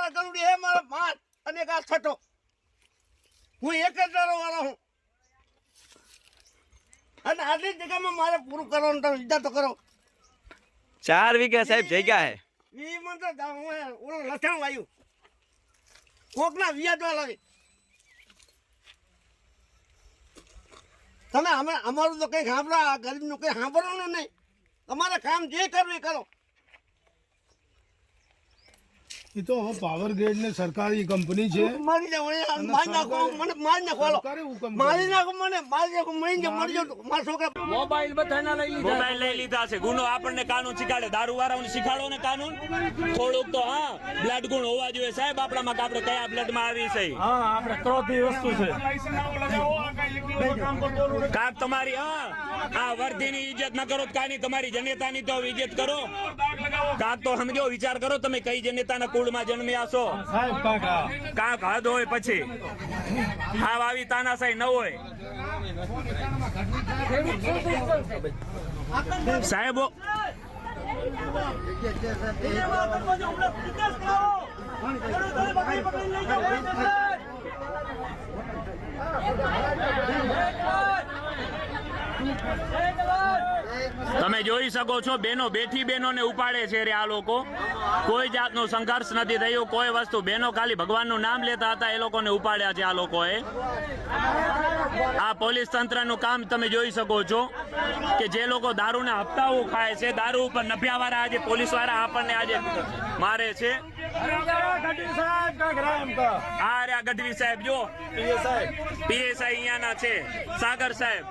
વાળા ગરુડી હે મારા 5 અને એક આ 6. હું એક જ વાળો હું અને આટલી જગ્યામાં મારે પૂરું કરવાનું તમે વિચાર તો કરો. 4 વીઘા સાહેબ જગ્યા હે ઈ મન તો ઓલો લસણ વાયું કોકના વિયાદવા લાવી. તમે અમારું તો કઈ સાંભળા ગરીબનું કઈ સાંભળવાનું નહીં. તમારે કામ જે કરવું એ કરો. એ તો હવે પાવર ગ્રેડ ને સરકારી કંપની છે. મારી નાખો મને મારી નાખો મારી નાખો મને મારી નાખો મહિને મરી જાવ મારા છોકરા મોબાઈલ બધાના લઈ લીધા છે. ગુનો આપણને કાનૂન શીખાડે, દારૂ વાળાઓને શીખાડો ને કાનૂન થોડુંક તો. હા, બ્લડ ગુણ હોવા જોઈએ સાહેબ આપણામાં કે આપણે કયા બ્લડ માં આવી છે. હા, આપણે ક્રોધી વસ્તુ છે. કાક તમારી આ વર્ધીની ઇજ્જત ન કરો કાની તમારી જનેતાની તો ઇજ્જત કરો. કાક તો સમજો, વિચાર કરો તમે કઈ જનેતાના કુળમાં જન્મ્યા છો. કાક હદ હોય પછી હાવ આવી તાનાશાહી ન હોય સાહેબો. તમે જોઈ શકો છો બેનો બેઠી બહેનોને ઉપાડે છે રે આ લોકો. કોઈ જાતનો સંઘર્ષ નથી થયો, કોઈ વસ્તુ. બહેનો ખાલી ભગવાનનું નામ લેતા હતા, એ લોકોને ઉપાડ્યા છે આ લોકોએ. આ પોલીસ તંત્રનું કામ તમે જોઈ શકો છો કે જે લોકો દારૂના હપ્તાઓ ખાય છે, દારૂ ઉપર નફિયાવાળા આજે પોલીસ વાળા આપણને આજે મારે છે. હા રે ગઢવી સાહેબ જો પીએસઆઈ અહીંયાના છે, સાગર સાહેબ.